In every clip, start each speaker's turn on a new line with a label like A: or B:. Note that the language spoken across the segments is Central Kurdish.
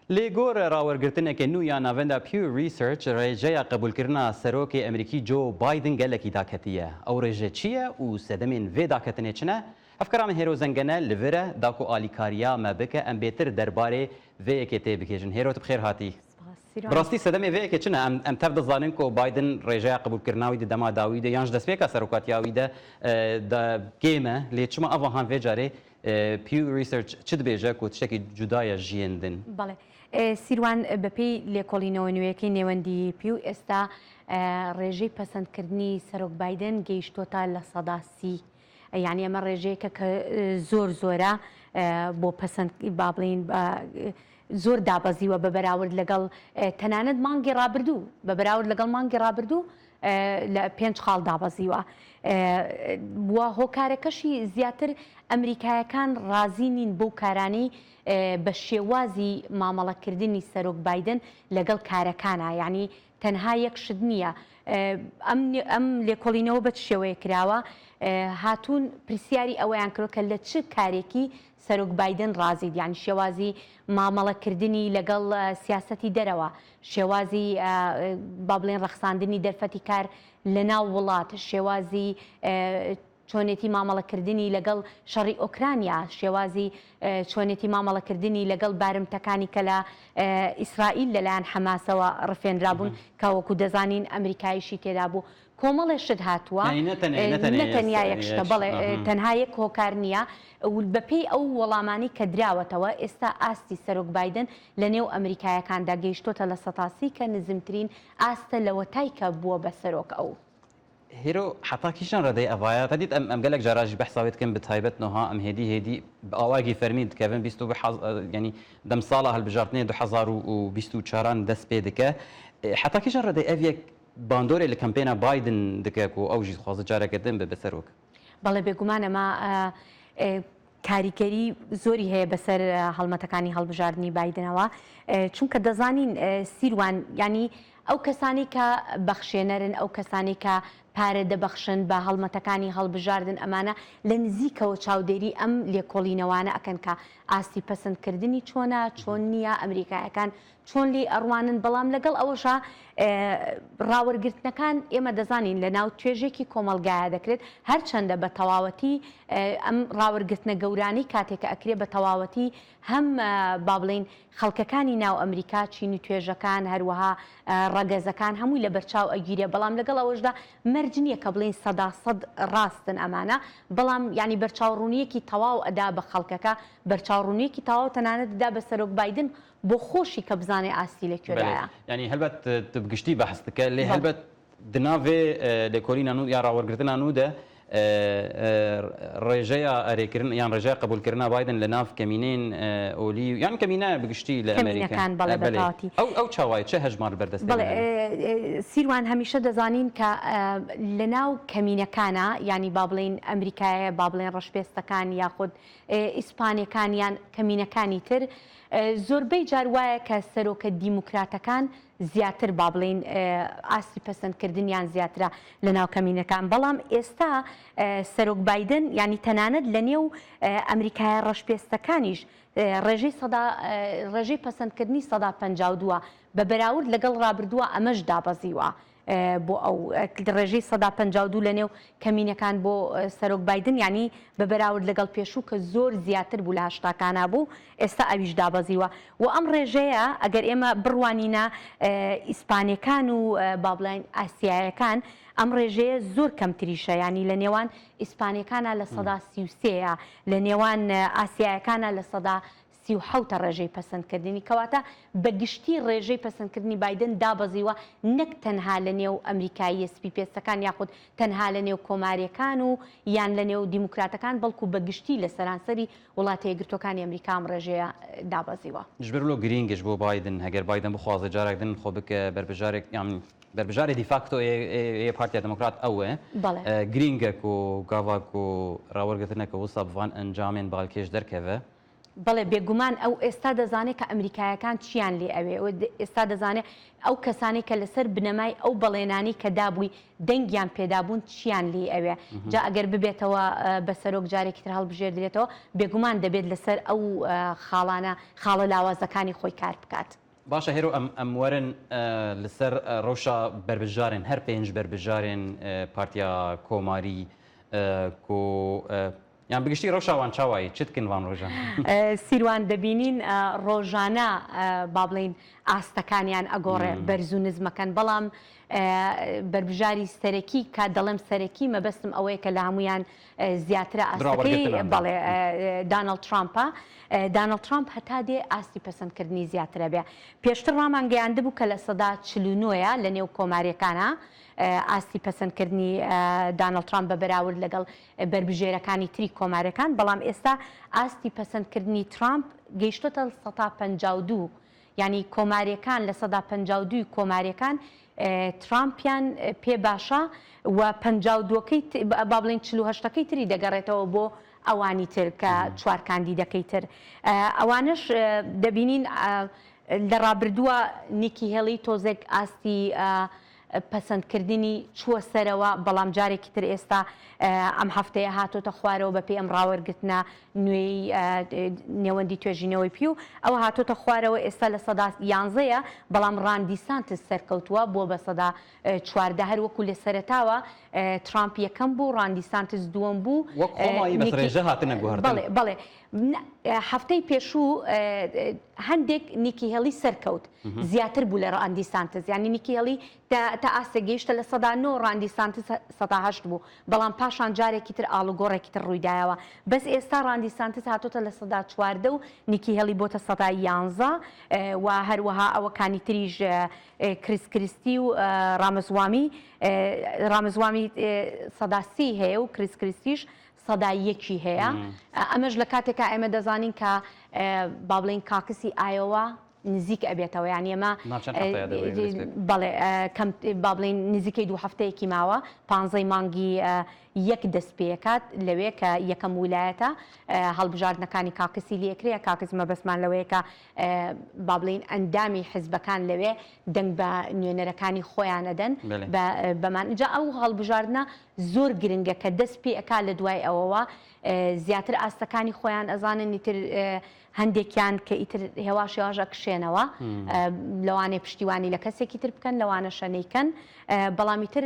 A: لێگۆر ڕاوەرگرتنێکی نو یان ناوەندە پیو ریسرچ ڕێژەیە قبولکردنا سەرۆکی ئەمریکی جۆ بایدن گەلێکی داکەتیە. ئەو ڕێژە چییە و سەدەمین vê داکەتنێ چنە؟ ئەفکرامە هێرۆ زەنگەنە لەڤرە داکۆ ئالیکاریە مە بکە ئەم بێتر دەربارێ vêyekê tê bikêjin. هێرۆت بخێر هاتی. بڕاستی سەدەمێ vêyekê çi ne em tev dizanîn ku Biden rêjeya qebûlkirina wî di dema dawî de yan ji destpêka serokatiya wî de kêm e lê çima avahan vê carê Pew Research çi dibêje ku tiştekî cuda ye jiyên din.
B: سیروان بەپێی لێکۆڵینەوە نوێیەکەی نێوەندی پیو ئێستا ڕێژەی پەسەندکردنی سەرۆک بایدن گەیشتۆتە لە سەدا 30. یعنی ئەمە ڕێژەیەکە کە زۆر زۆرە بۆ پەسەند با بڵین زۆر دابەزیوە بە بەراورد لەگەڵ تەنانەت مانگی ڕابردوو بە بەراورد لەگەڵ مانگی ڕابردوو لە 5 خاڵ دابەزیوە. وە هۆکارەکەشی زیاتر ئەمریکایەکان ڕازی نین بۆ کارانەی بە شێوازی مامەڵەکردنی سەرۆک بایدن لەگەڵ کارەکانە، یعنی تەنها یەک شت نییە. ئەم لێکۆڵینەوە بە شێوەیە کراوە هاتوون پرسیاری ئەوەیان کرۆ کە لە چ کارێکی سەرۆک بایدن ڕازید، یعنی شێوازی مامەڵەکردنی لەگەڵ سیاسەتی دەرەوە، شێوازی با بڵێن ڕەخساندنی دەرفەتی کار لە ناو وڵات، شێوازی چۆنێتی مامەڵەکردنی لەگەڵ شەڕی ئۆکرانیا، شێوازی چۆنێتی مامەڵەکردنی لەگەڵ بارمتەکانی کە لە ئیسرائیل لەلایەن حەماسەوە ڕفێنرابوون کە وەکو دەزانین ئەمریکایشی تێدا بوو. کۆمەڵێ شت هاتووە نەتەنیا یەکشتە بەڵێ تەنها یەک هۆکار نییە. بەپێی ئەو وەڵامانی کە دراوەتەوە ئێستا ئاستی سەرۆک بایدن لە نێو ئەمریکایەکاندا گەیشتۆتە لە سەتاسی کە نزمترین ئاستە لەوەتای کە بووە بە سەرۆک ئەو.
A: هێرۆ حتا کیشان ڕێدەی ئەڤایە تەدیت ئەم گەلێک جاراژی بەحساوێتکەم بتایبەتنەوە ئەم هێدی ئاواگی فەرمید کەڤن 20 ینی دەم ساڵە هەڵبژارتنێ 2024 دەست پێ دکە. حتا کیشان ڕێدەی ئەڤێک باندۆرێ لە کەمپێنە بایدن دکە و ئەو ژی خوازە جارەکەدن بە سەرۆک.
B: بەڵێ بێگومان ئەمە کاریگەری زۆری هەیە بەسەر هەڵمەتەکانی هەڵبژاردننی بایدنەوە، چونکە دەزانین سیروان ینی ئەو کەسانی کە بەخشێنەرن، ئەو کەسانی کە پارە دەبەخشن بە هەڵمەتەکانی هەڵبژاردن ئەمانە لە نزیکەوە چاودێری ئەم لێکۆڵینەوانە ئەکەن کە ئاستی پەسەندکردنی چۆنە چۆن نییە ئەمریکایەکان چۆن لێ ئەڕوانن. بەڵام لەگەڵ ئەوەشە ڕاوەرگرتنەکان ئێمە دەزانین لە ناو توێژێکی کۆمەلگایە دەکرێت، هەرچەندە بە تەواوەتی ئەم ڕاوەرگرتنە گەورانی کاتێکە ئەکرێ بە تەواوەتی هەم با بڵین خەڵکەکانی ناو ئەمریکا چینی توێژەکان هەروەها ڕەگەزەکان هەمووی لە بەرچاو ئەگیرێ. بەڵام لەگەڵ ئەوەشدا مەرج نییە کە بڵین 100% ڕاستن ئەمانە، بەڵام ینی بەرچاوڕوونیەکی تەواو ئەدا بە خەڵکەکە، بەرچاوڕوونیەکی تەواو تەنانەت دا بە سەرۆک بایدن بۆ خۆشی کە بزانێ ئاستی لەکوێدایە.
A: ینی هەلبەت گشتی بەحث دکە لێ هەلبەت دناوێ لێکۆڵینە یا ڕاوەرگرتنە نودە ڕێژەیە ئەرێکردن یان ڕێژەیە قبولکردنا بایدن لە ناو کەمینەین ئۆلی یان کەمینە بگشتی لە ئەمریکان. ئەو چاوای چه هەژمار بەردەست
B: سیروان هەمیشە دەزانین کە لە ناو کەمینەکانە ینی با بڵین ئەمریکایە با بڵێن ڕەشپێستەکان یاخود ئیسپانیەکانیان کەمینەکانی تر زۆربەی جار وایە کە سەرۆکە دیموکراتەکان زیاتر با بڵین ئاستی پەسەندکردنیان زیاترە لە ناو کەمینەکان. بەڵام ئێستا سەرۆک بایدن ینی تەنانەت لە نێو ئەمریکایە ڕەشپێستەکانیش ڕێژەی پەسەندکردنی 152 بە بەراورد لەگەڵ ڕابردووە ئەمەش دابەزیوە بۆ ئەو ڕێژەی 152 لە نێو کەمینەکان بۆ سەرۆک بایدن، ینی بە بەراورد لەگەڵ پێشوو کە زۆر زیاتر بوو لە هەشتاکانە بوو ئێستا ئەویش دابەزیوە. و ئەم ڕێژەیە ئەگەر ئێمە بڕوانینە ئیسپانیەکان و با بڵین ئاسیایەکان ئەم ڕێژەیە زۆر کەمتریشە، ینی لە نێوان ئیسپانیەکانە لە 133 لە نێوان ئاسیایەکانە لە 37 ڕێژەی پەسەندکردنی، کەواتە بەگشتی ڕێژەی پەسەندکردنی بایدن دابەزیوە نەک تەنها لە نێو ئەمریکایی سپیپێستەکان یاخود تەنها لە نێو کۆماریەکان و یان لە نێو دیموکراتەکان، بەڵکو بەگشتی لە سەرانسەری وڵاتە یەکگرتوەکانی ئەمریکا ئەم ڕێژەیە دابەزیوە.
A: ژبرلۆ گرینگش بۆ بایدن هەگەر بایدن بخوازە جارێکدن خۆ بکە بەربژارێک یان بەربژارێ دیفاکتۆ پارتیا دموکرات ئەوە گرینگەک و گاواک و ڕاوەرگرتنەکە وسا بوان ئەنجامێن باڵکێش دەرکەوە
B: بەڵێ بێگومان ئەو ئێستا دەزانێت کە ئەمریکایەکان چیان لێ ئەوێ ئێستا دەزانێت ئەو کەسانی کە لەسەر بنەمای ئەو بەڵێنانی کە دابووی دەنگیان پێدابوون چیان لێ ئەوێ جا ئەگەر ببێتەوە بە سەرۆک جارێکی تر هەڵبژێردرێتەوە بێگومان دەبێت لەسەر ئەو خاڵە لاوازەکانی خۆی کار بکات.
A: باشە هێرو ئەم وەرن لەسەر ڕۆژە بربژارن هەر پێنج بربژارن پارتیا کۆماری کۆ یان بگشتی ڕۆژاوان چاوایی چتکن وان ڕۆژان
B: سیروان دەبینین ڕۆژانە با بڵین ئاستەکانیان ئەگۆڕێ بەرز و نزمەکەن بەڵام بربژاری سەرەکی کا دەڵێم سەرەکی مەبەستم ئەوەیە کە لە هەمویان زیاترە ئاستەکەی بەڵێ دانەڵد ترامپە دانەڵد ترامپ هەتا دێ ئاستی پەسەندکردنی زیاترە بێ پێشتر ڕامانگەیاندە بوو کە لە سەدا 49 لە نێو کۆماریەکانە ئاستی پەسەندکردنی دانەڵد ترامپ بە بەراورد لەگەڵ بربژێرەکانی تری کۆمارەکان بەڵام ئێستا ئاستی پەسەندکردنی ترامپ گەیشتۆتە 152 یعنی کۆماریەکان لە 152 کۆماریەکان ترامپیان پێ باشە و 52ەکەی با بڵێن 48ەکەی تری دەگەڕێتەوە بۆ ئەوانی تر کە چوار کاندیدەکەی تر ئەوانش دەبینین لە ڕابردووە نیکی هێڵی تۆزێک ئاستی پەسەندکردنی چووە سەرەوە بەڵام جارێکی تر ئێستا ئەم هەفتەیە هاتۆتە خوارەوە بە پێی ئەم ڕاوەرگرتنە نوێی نێوەندی توێژینەوەی پی و ئەوە هاتۆتە خوارەوە ئێستا لە سەدا 11ە بەڵام ڕاندی سانتس سەرکەوتووە بۆ بە سەدا 14 هەر وەکو لە سەرەتاوە ترامپ یەکەم بوو ڕاندی سانتس دووەم بوو بەڵێ هەفتەی پێشوو هەندێک نیکی هێڵی سەرکەوت زیاتر بوو لە ڕاندی سانتس یعنی نیکی هێڵی تا ئاستە گەیشتە لە سەدا 9 ڕاندی سانتس 108 بوو بەڵام پاشان جارێکی تر ئاڵوگۆڕێکی تر ڕوویدایەوە بەس ئێستا ڕاندی سانتس هاتۆتە لە سەدا 14 و نیکی هێڵی بۆتە سەدا 11 و هەروەها ئەوەکانی تریژ کریس کریستی و ڕامزوامی سەدا 30 هەیە و کریس کریستیش سەدا 1 هەیە ئەمەش لە کاتێکا ئێمە دەزانین کە با بڵێن کاکسی ئایۆوا نزیک ئەبێتەوە یان ئێمە بەڵێ کەم با بڵێن نزیکەی دوو هەفتەیەکی ماوە 15 مانگی یەک دەست پێکات لەوێ کە یەکەم ویلایەتە هەڵبژاردنەکانی کاکسی لێکرێ کاکس مەبەستمان لەوەیە کە با بڵێن ئەندامی حیزبەکان لەوێ دەنگ بە نوێنەرەکانی خۆیان ئەدەن بەمان جا ئەو هەڵبژاردنە زۆر گرنگە کە دەست پێکا لە دوای ئەوەوە زیاتر ئاستەکانی خۆیان ئەزانن ئیتر هەندێکیان کە ئیتر هێواش یاژە کشێنەوە لەوانێ پشتیوانی لە کەسێکی تر بکەن لەوانە شەنەیکەن بەڵامی تر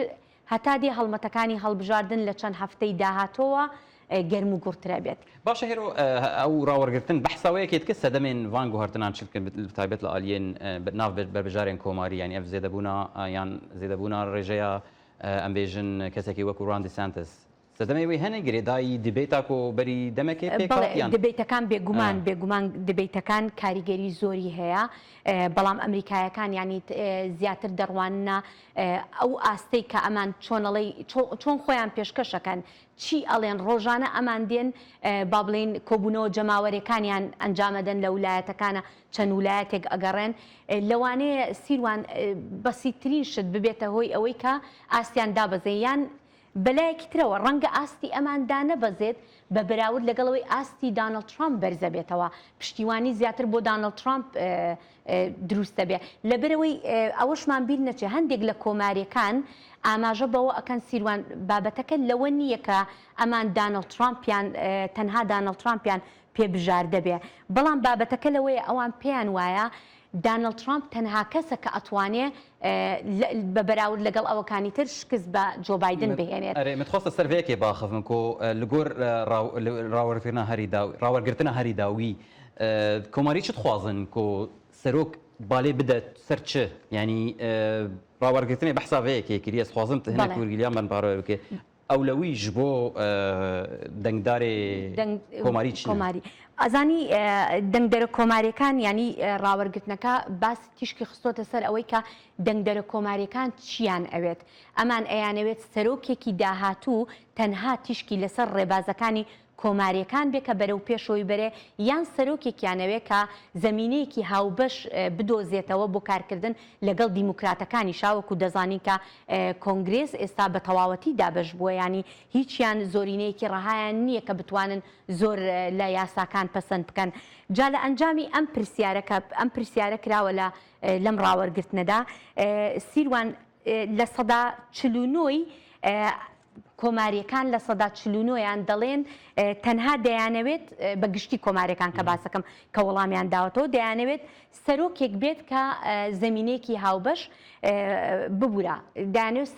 B: هەتا دێ هەڵمەتەکانی هەڵبژاردن لە چەند هەفتەی داهاتۆوە گەرم و گورترە بێت
A: باشە هێرۆ ئەو ڕاوەرگرتن بەحساوەیەکێت کە سەدەمێن وان گوهرتنان چ تایبەت لە ئالیێن ناو بەربژارێن کۆماری یانی ئەف زێدەبوونا یان زێدەبوونا ڕێژەیە ئەمبێژن کەسێکی وەکو ڕاندی سانتس سەدەمەوەی هەنێ گرێدایی دبێتا کۆ بەری دەمەکێ
B: دبێتەکان بێگومان دبێتەکان کاریگەری زۆری هەیە بەڵام ئەمریکایەکان ینی زیاتر دەڕوانە ئەو ئاستەی کە ئەمان چۆن خۆیان پێشکەشەکەن چی ئەڵێن ڕۆژانە ئەمان دێن با بڵێن کۆبوونەوە جەماوەریەکانیان ئەنجامەدەن لە ویلایەتەکانە چەند ویلایەتێک ئەگەڕێن لەوانەیە سیروان بەسیترین شت ببێتە هۆی ئەوەی کە ئاستیان دابەزەیان بەلایەکی ترەوە ڕەنگە ئاستی ئەماندا نەبەزێت بە بەراورد لەگەڵەوەی ئاستی دانەڵد ترامپ بەرزە بێتەوە پشتیوانی زیاتر بۆ دانەڵد ترامپ دروستە بێ لەبەرەوەی ئەوەشمان بیر نەچێ هەندێک لە کۆماریەکان ئاماژە بەوە ئەکەن سیروان بابەتەکە لەوە نییە کە ئەمان دانەڵد ترامپیان تەنها دانەڵد ترامپیان پێبژار دەبێ بەڵام بابەتەکە لەوەیە ئەوان پێیان وایە دانەڵد ترامپ تەنها کەسە کە ئەتوانێ بە بەراورد لەگەڵ ئەوەکانی تر شکست بە جۆ بایدن بهێنێت
A: متخواستە سەرڤەیەکێ باخەفم کۆ لەگۆر ڕاوەرگرتنە هەری داوی کۆماری چ دخوازن کۆ سەرۆک بالێ بدەت سەر چ ینی ڕاوەرگرتنی بەحساڤەیەکێ کریە خوازم هەنێک وەرگیلیان من باڕۆ بکێ ئەولەویش بۆ دەنگدارێ کۆماری چی
B: ئەزانی دەنگدەرە کۆماریەکان ینی ڕاوەرگرتنەکە باس تیشکی خستۆتە سەر ئەوەی کە دەنگدەرە کۆماریەکان چیان ئەوێت ئەمان ئەیانەوێت سەرۆکێکی داهاتوو تەنها تیشکی لەسەر ڕێبازەکانی کۆماریەکان بێ کە بەرەو پێشەوەی بەرێ یان سەرۆکێکیانەوێ کە زەمینەیەکی هاوبەش بدۆزێتەوە بۆ کارکردن لەگەڵ دیموکراتەکانی شاوەکو دەزانین کە کۆنگرێز ئێستا بە تەواوەتی دابش بووە ینی هیچیان زۆرینەیەکی ڕەهایان نییە کە بتوانن زۆر لە یاساکان پەسەند بکەن. جا لە ئەنجامی ئەم پرسیارە کراوە لەم ڕاوەرگرتنەدا سیروان لە سەدا 49 کۆماریەکان لە سەدا 49یان دەڵێن تەنها دەیانەوێت بە گشتی کۆماریەکان کە باسەکەم کە وەڵامیان داوەتەوە دەیانەوێت سەرۆکێک بێت کە زەمینەیەکی هاوبەش ببوورە دەیانەوێت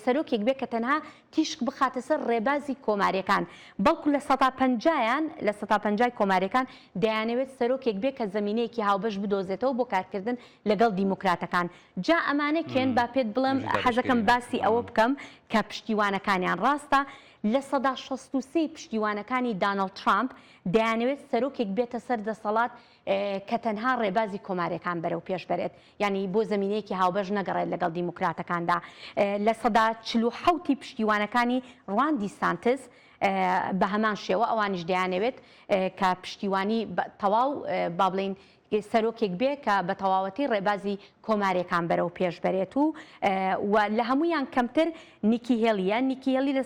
B: سەرۆکێک بێت کە تەنها تیشک بخاتە سەر ڕێبازی کۆماریەکان بەڵکو لە 150یان لە 150 کۆماریەکان دەیانەوێت سەرۆکێک بێت کە زەمینەیەکی هاوبەش بدۆزێتەوە بۆ کارکردن لەگەڵ دیموکراتەکان. جا ئەمانە کێن با پێت بڵم حەزەکەم باسی ئەوە بکەم کە پشتیوانەکانیان ڕاستە لە سەدا 63 پشتیوانەکانی دانەڵد ترامپ دەیانەوێت سەرۆکێک بێتە سەر دەسەڵات کە تەنها ڕێبازی کۆماریەکان بەرەو پێش بێت ینی بۆ زەمینەیەکی هاوبەش نەگەڕێت لەگەڵ دیموکراتەکاندا. لە سەدا 47 پشتیوانەکانی ڕوان دیسانتس بە هەمان شێوە ئەوانیش دەیانەوێت کە پشتیوانی تەواو با بڵین سەرۆکێک بێ کە بە تەواوەتی ڕێبازی کۆماریەکان بەرەو پێش بەرێت و لە هەمویان کەمتر نیکی هێلیە نیکی لە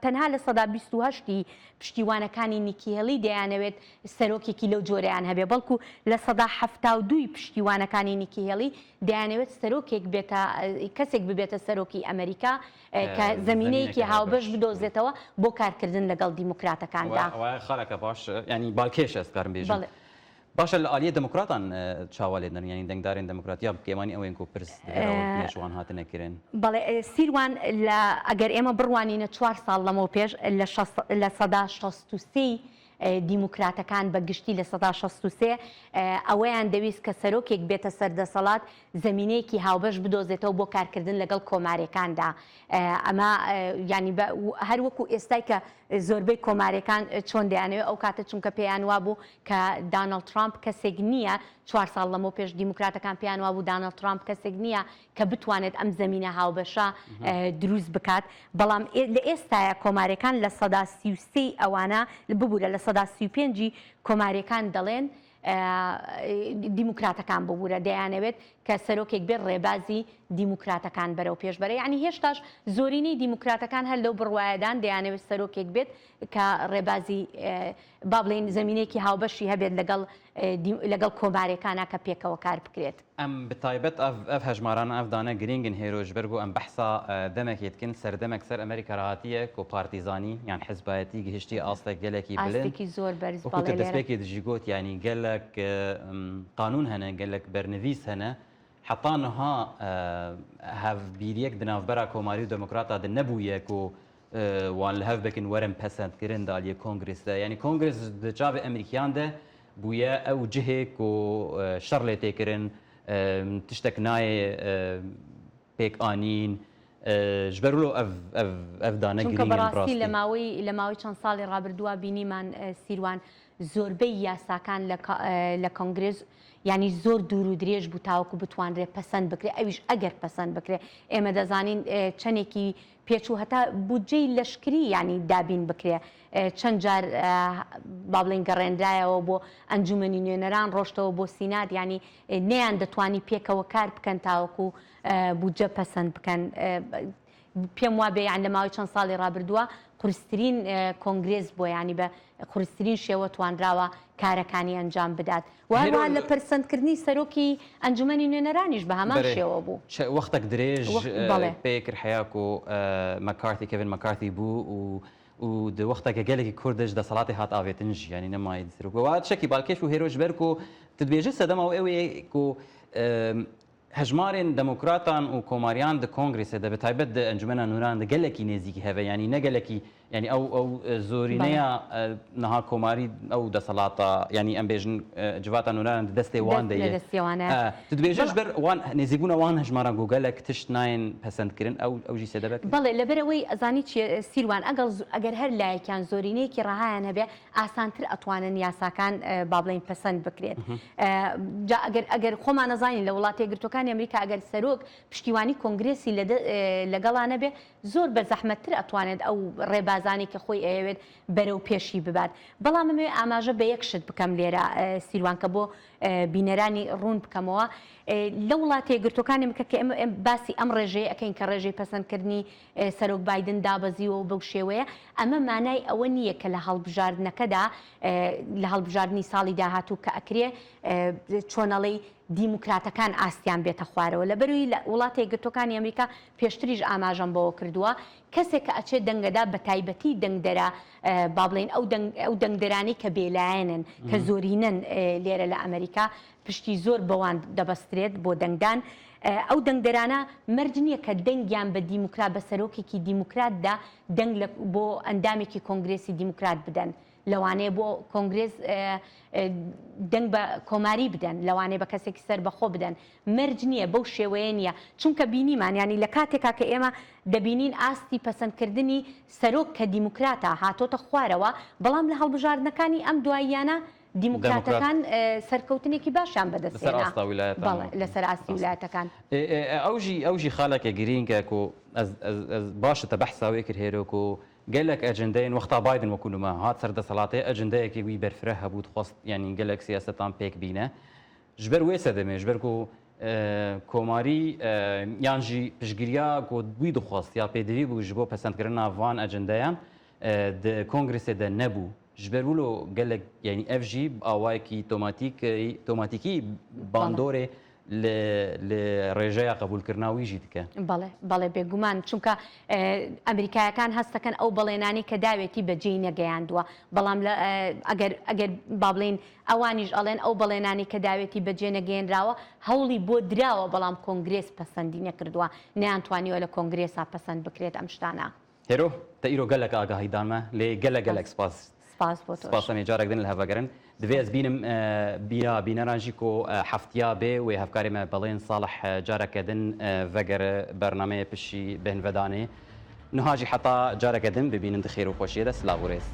B: تەنها لە سەدا 28 پشتیوانەکانی نیکی هێلی دەیانەوێت سەرۆکێکی لەو جۆرەیان هەبێ بەڵکو لە سەدا 72 پشتیوانەکانی نیکی هێلی دەیانەوێت سەرۆکێک بێتە کەسێک ببێتە سەرۆکی ئەمریکا کە زەمینەیەکی هاوبەش بدۆزێتەوە بۆ کارکردن لەگەڵ دیموکراتەکاندا.
A: خەڵکە باش ینی باڵکێش ئەسکارم بێژن. باشە لە ئالیە دموکراتان چاوالێدن ینی دەنگدارین دموکراتیا بکێمانی ئەوێن کۆ پرس پێشوان هاتنەکردن.
B: بەڵێ سیروان ئەگەر ئێمە بڕوانینە 4 ساڵ لەمەوە پێش لە سەدا 63 دیموکراتەکان بە گشتی لە سەدا 63 ئەوەیان دەویست کە سەرۆکێک بێتە سەردەسەڵات زەمینەیەکی هاوبەش بدۆزێتەوە بۆ کارکردن لەگەڵ کۆماریەکاندا. ئەمە ینی هەروەکو ئێستای کە زۆربەی کۆماریەکان چۆن دەیانەوێت ئەو کاتە چونکە پێیان وابوو کە دانەڵد ترامپ کەسێک نییە 4 ساڵ لەمەوە پێش دیموکراتەکان پێیان وابوو دانەڵد ترامپ کەسێک نییە کە بتوانێت ئەم زەمینە هاوبەشە دروست بکات. بەڵام لە ئێستاە کۆماریەکان لە سەدا 33 ئەوانە ببوورە لە سەدا 35 کۆماریەکان دەڵێن دیموکراتەکان ببوورە دەیانەوێت کە سەرۆکێک بێت ڕێبازی دیموکراتەکان بەرەو پێش بەرە ینی هێشتاش زۆرینەی دیموکراتەکان هەر لەو بڕوایەدان دەیانەوێت سەرۆکێک بێت کە ڕێبازی با بڵێن زەمینەیەکی هاوبەشی هەبێت لەگەڵ کۆماریەکانە کە پێکەوە کار بکرێت.
A: ئەم بتایبەت ئەف هەژمارانە ئەفدانە گرنگن هێرۆژ بەرگ و ئەم بەحسا دەمێکێتکن سەردەمێک سەر ئەمریکا ڕاهاتیە کۆ پارتیزانی یان حزبایەتی گەشتی ئاستێک گەلێکی
B: ئاستێکی زۆر بەرز
A: دەستپێکی دژیگۆت ینی گەلک قانون هەنە گەلک بەرنەویس هەنە حتا نها هەڤبیریەک دناوبەرا کۆماری و دموکراتا نەبوویەک و وان لە هەف بکن وەرم پەسەندکردن دالیە کۆنگرسدا ینی کۆنگرس چاوی ئەمریکیان دە بووە ئەو جهێک و شەڕ لێ تێکردن تشتێک نایە پێکانین ژبەرلۆ ئەفدانە
B: چونکە بەڕاستی لە ماوەی چەند ساڵی ڕابردووە بینیمان سیروان زۆربەی یاساکان لە کۆنگرس ینی زۆر دوور و درێژ بوو تاوەکو بتوانرێت پەسەند بکرێت ئەویش ئەگەر پەسەند بکرێت ئێمە دەزانین چەندێکی پێچوو هەتا بودجەی لەشکری ینی دابین بکرێت چەند جار با بڵێن گەڕێنرایەوە بۆ ئەنجومەنی نوێنەران ڕۆشتەوە بۆ سینات ینی نەیان دەتوانی پێکەوە کار بکەن تاوەکو بودجە پەسەند بکەن. پێم وابێ یان لە ماوەی چەند ساڵی ڕابردووە قورسترین کۆنگرێز بۆ ینی بە قورسترین شێوە توانراوە کارەکانی ئەنجام بدات وهروە لە پەرسەندکردنی سەرۆکی ئەنجومەنی نوێنەرانیش بە هەمان شێوە بوو.
A: وەختێک درێژ پێکرد حەیاک و مەکارتی کەڤین مەکارتی بوو و وەختێکە گەلێکی کوردش دەسەڵاتی هات ئاوێتنژ ینی نەمای سەرۆکەوە چەکی باڵکێش و هێرۆژ بەرگ و تدبێژە سەدەمەوە ئەوەیە و هەژمارێن دموکراتان و کۆماریان د کۆنگرسێ دە بەتایبەت د ئەنجومەنە نوران د گەلێکی نێزیکی هەبێ ینی نەگەلێکی ینی ئەو زۆرینەیە نەها کۆماری ئەو دەسەڵاتە ینی ئەم بێژن جواتە نوران دەستێ وان دەیە بەر وان نێزیبوونە وان هەژمارە گوگەلێک تشت ناین پەسەندکردن ئەوژی سێ دەبێت.
B: بەڵێ لەبەرەوەی ئەزانی سیروان ئەگەر هەر لایەکیان زۆرینەیەکی ڕەهایان هەبێ ئاسانتر ئەتوانن یاساکان با بڵێن پەسەند بکرێت. ئەگەر خۆمان نەزانین لە وڵاتی یەکگرتووەکانی ئەمریکا ئەگەر سەرۆک پشتیوانی کۆنگرێسی لەگەڵانە بێ زۆر بە زەحمەتتر ئەتوانێت ئەو ڕێباز سەربازانی کە خۆی ئەوێت بەرەو پێشی ببات بەڵام ئەمێ ئاماژە بە یەکشت بکەم لێرە سیروان کە بۆ بینەرانی ڕوون بکەمەوە لە وڵاتی یەکگرتوەکانی بکە کە باسی ئەم ڕێژەیە ئەەکەین کە ڕێژەی پەسەندکردنی سەرۆک بایدن دابەزیەوە بەو شێوەیە ئەمە مانای ئەوە نییە کە لە هەڵبژاردنەکەدا لە هەڵبژاردننی ساڵی داهاتوو کە ئەکرێ چۆنەڵی دیموکراتەکان ئاستیان بێتە خوارەوە لە بەروی لە وڵاتی یەکگرتوەکانی ئەمریکا پێشتریش ئاماژەم بەوە کردووە کەسێک کە ئەچێت دەنگەدا بە تایبەتی دەنگدەرا با بڵێن ئەو دەنگدەرانی کە بێلایەنن کە زۆرینن لێرە لە ئەمریکا پشتی زۆر بەوان دەبەسترێت بۆ دەنگدان ئەو دەنگدەرانە مەرج نییە کە دەنگیان بە دیموکرات بە سەرۆکێکی دیموکراتدا دەنگ بۆ ئەندامێکی کۆنگرێسی دیموکرات بدەن لەوانەیە بۆ کۆنگرێس دەنگ بە کۆماری بدەن لەوانەیە بە کەسێکی سەر بەخۆ بدەن مەرج نییە بەو شێوەیە نییە چونکە بینیمان ینی لە کاتێکا کە ئێمە دەبینین ئاستی پەسەندکردنی سەرۆک کە دیموکراتە هاتۆتە خوارەوە بەڵام لە هەڵبژاردنەکانی ئەم دواییانە دیموکراتەکان سەرکەوتنێکی باشیان بەدەستێنا لەسەر ئاستی ویلایەتەکان
A: ئەوژی خاڵێکە گرینگە و باشە بەحساوی کرد هێرۆک و gelek ejendeyên wexta Biden wekunuma hat serdeshilatê ejendeyekê wî berfireh hebû dixwast yanî gelek siyasetan pêk bîne ji ber wê sedemê ji ber ku komarî yan jî piştgiriya ku wî dixwast ya pêdivî bû ji bo pesendkirina van ejendeyan di kongresê de nebû ji ber wilo gelek yanî ev jî awayekî tomatîkî bandorê لە ڕێژەیە قبولکردنا وی ژی دیکە
B: بەڵێ بێگومان چونکە ئەمریکایەکان هەستەکەن ئەو بەڵێنانی کە داوێتی بەجێی نەگەیاندووە بەڵام ئەگەر با بڵێن ئەوانیش ئەڵێن ئەو بەڵێنانی کە داوێتی بەجێ نەگەێنراوە هەوڵی بۆ دراوە بەڵام کۆنگرێس پەسەندی نەکردووە نەیانتوانیوە لە کۆنگرێسا پەسەند بکرێت ئەم شتانە
A: هێرۆ تە ئیرۆ گەلک ئاگاهیدانمە لێ گەلک سپاس سپاسەمی جارێک دن لە هەڤەگەرن divê ez bînim bîneran jî ku heftiya bê wê hevkarê me belên Salih careke din vegere bernameyê pişî bi hin vedanê niha jî heta careke din bibînin di xêr û xweşiyê de silav û rêz